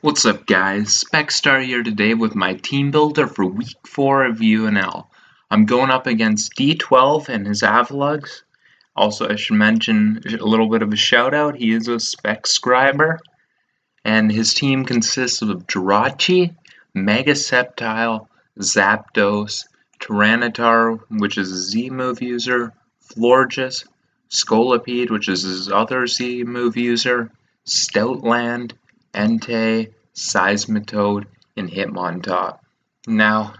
What's up guys, Specstar here today with my team builder for week 4 of UNL. I'm going up against D12 and his Avalugs. Also, I should mention a little bit of a shout out, he is a Specscriber, and his team consists of Jirachi, Mega Sceptile, Zapdos, Tyranitar, which is a Z-move user, Florges, Scolipede, which is his other Z-move user, Stoutland, Entei, Seismitoad, and Hitmontop. Now,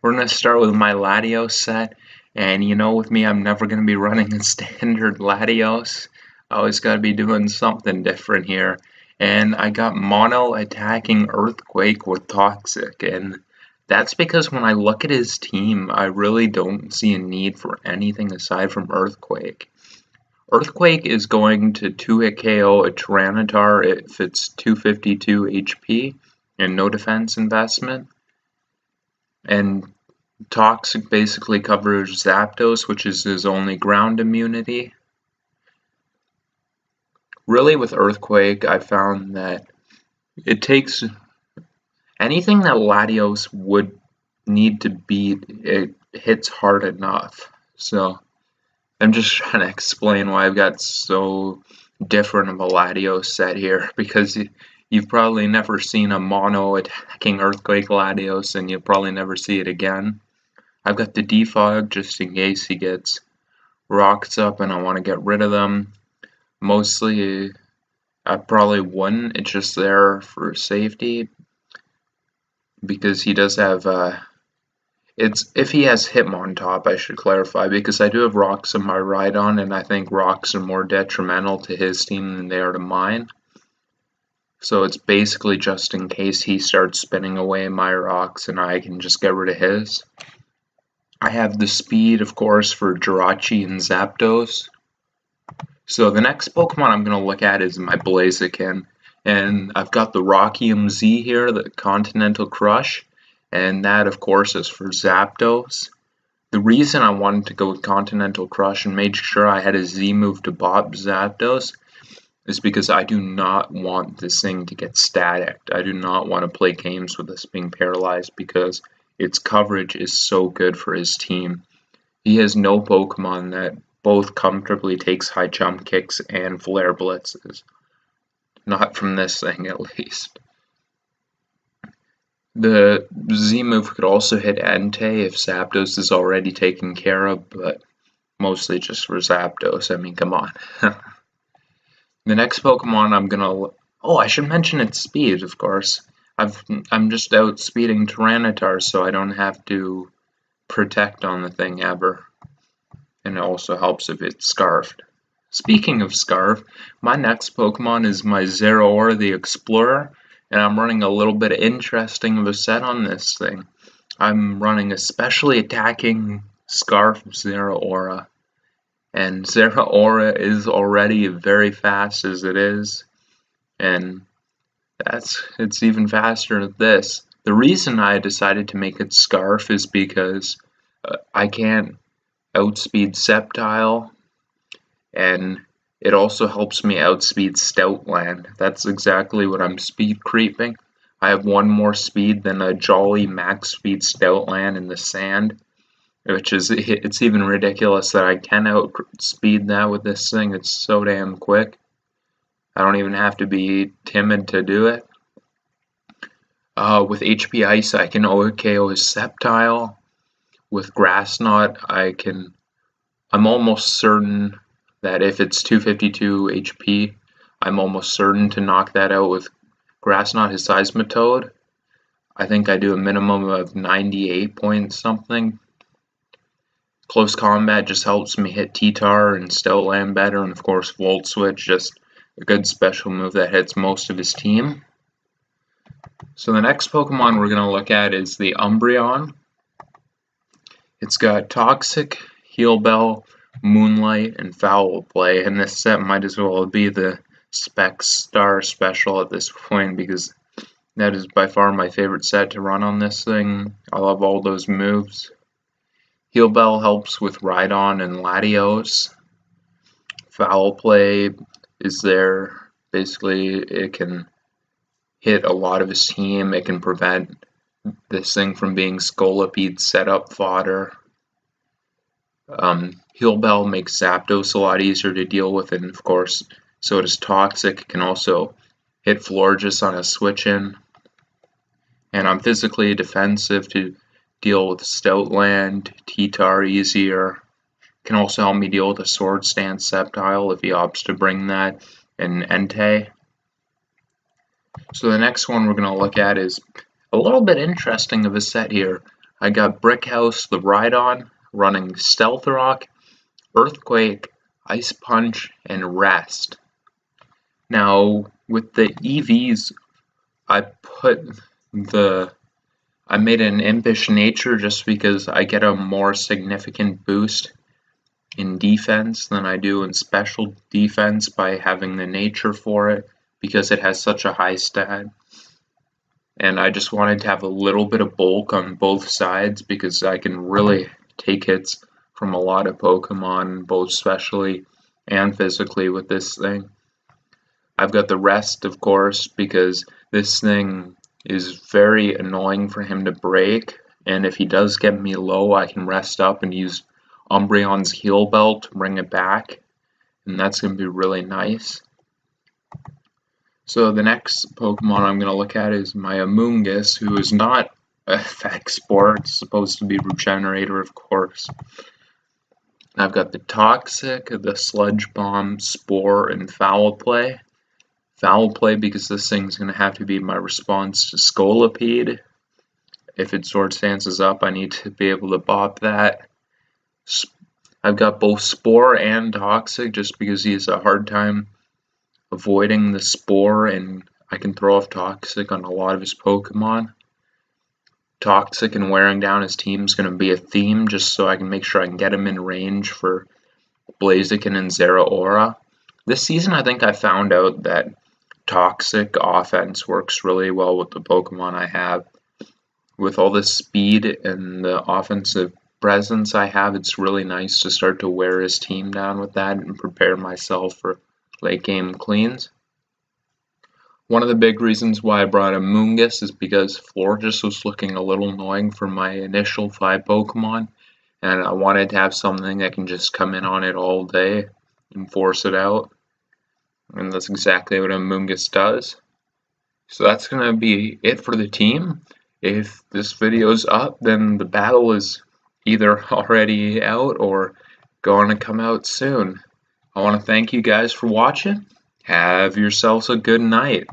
we're going to start with my Latios set, and you know with me I'm never going to be running a standard Latios. I always got to be doing something different here. And I got mono attacking Earthquake with Toxic, and that's because when I look at his team, I really don't see a need for anything aside from Earthquake. Earthquake is going to 2-hit KO a Tyranitar if it's 252 HP and no defense investment. And Toxic basically covers Zapdos, which is his only ground immunity. Really, with Earthquake, I found that it takes anything that Latios would need to beat, it hits hard enough. So I'm just trying to explain why I've got so different of a Latios set here, because you've probably never seen a mono attacking Earthquake Latios, and you'll probably never see it again. I've got the Defog just in case he gets rocks up and I want to get rid of them. Mostly I probably wouldn't, it's just there for safety, because he does have if he has Hitmontop, I should clarify, because I do have rocks in my Rhydon, and I think rocks are more detrimental to his team than they are to mine. So it's basically just in case he starts spinning away my rocks and I can just get rid of his. I have the speed, of course, for Jirachi and Zapdos. So the next Pokemon I'm going to look at is my Blaziken. And I've got the Rockium Z here, the Continental Crush. And that, of course, is for Zapdos. The reason I wanted to go with Continental Crush and made sure I had a Z move to bop Zapdos is because I do not want this thing to get staticked. I do not want to play games with this being paralyzed because its coverage is so good for his team. He has no Pokemon that both comfortably takes high jump kicks and flare blitzes. Not from this thing, at least. The Z move could also hit Entei if Zapdos is already taken care of, but mostly just for Zapdos. I mean, come on. The next Pokemon I'm gonna... Oh, I should mention its speed, of course. I'm just outspeeding Tyranitar, so I don't have to protect on the thing ever. And it also helps if it's Scarfed. Speaking of Scarf, my next Pokemon is my Zeraora the Explorer. And I'm running a little bit interesting of a set on this thing. I'm running a specially attacking Scarf Zeraora. And Zeraora is already very fast as it is. And it's even faster than this. The reason I decided to make it Scarf is because I can't outspeed Sceptile. And it also helps me outspeed Stoutland. That's exactly what I'm speed creeping. I have one more speed than a jolly max speed Stoutland in the sand, which is, it's even ridiculous that I can outspeed that with this thing. It's so damn quick. I don't even have to be timid to do it. With HP Ice, I can OKO his Sceptile. With Grass Knot, I'm almost certain that if it's 252 HP, I'm almost certain to knock that out with Grass Knot, his Seismitoad. I think I do a minimum of 98 point something. Close Combat just helps me hit T-Tar and Stoutland better, and of course Volt Switch, just a good special move that hits most of his team. So the next Pokemon we're going to look at is the Umbreon. It's got Toxic, Heal Bell, Moonlight, and Foul Play, and this set might as well be the Specstar special at this point, because that is by far my favorite set to run on this thing. I love all those moves. Heal Bell helps with Rhydon and Latios. Foul Play is there. Basically, it can hit a lot of his team. It can prevent this thing from being Scolipede setup fodder. Heal Bell makes Zapdos a lot easier to deal with, and of course, so does Toxic. It can also hit Florges on a switch-in. And I'm physically defensive to deal with Stoutland, T-Tar easier. Can also help me deal with a Sword Stance Sceptile if he opts to bring that, and Entei. So the next one we're going to look at is a little bit interesting of a set here. I got Brickhouse, the Rhydon, running Stealth Rock, Earthquake, Ice Punch, and Rest. Now, with the EVs, I made an Impish Nature just because I get a more significant boost in defense than I do in special defense by having the nature for it, because it has such a high stat. And I just wanted to have a little bit of bulk on both sides because I can really take hits from a lot of Pokemon, both specially and physically with this thing. I've got the Rest, of course, because this thing is very annoying for him to break, and if he does get me low, I can rest up and use Umbreon's Heal Bell to bring it back, and that's going to be really nice. So the next Pokemon I'm going to look at is my Moonguss, who is not a Fake Sport. It's supposed to be Regenerator, of course. I've got the Toxic, the Sludge Bomb, Spore, and Foul Play. Foul Play because this thing's going to have to be my response to Scolipede. If it Sword Stances up, I need to be able to bop that. I've got both Spore and Toxic just because he has a hard time avoiding the Spore, and I can throw off Toxic on a lot of his Pokemon. Toxic and wearing down his team is going to be a theme just so I can make sure I can get him in range for Blaziken and Zeraora. This season I think I found out that Toxic offense works really well with the Pokemon I have. With all the speed and the offensive presence I have, it's really nice to start to wear his team down with that and prepare myself for late game cleans. One of the big reasons why I brought a Moonguss is because Florges was looking a little annoying for my initial 5 Pokemon, and I wanted to have something that can just come in on it all day and force it out. And that's exactly what a Moonguss does. So that's going to be it for the team. If this video's up, then the battle is either already out or going to come out soon. I want to thank you guys for watching. Have yourselves a good night.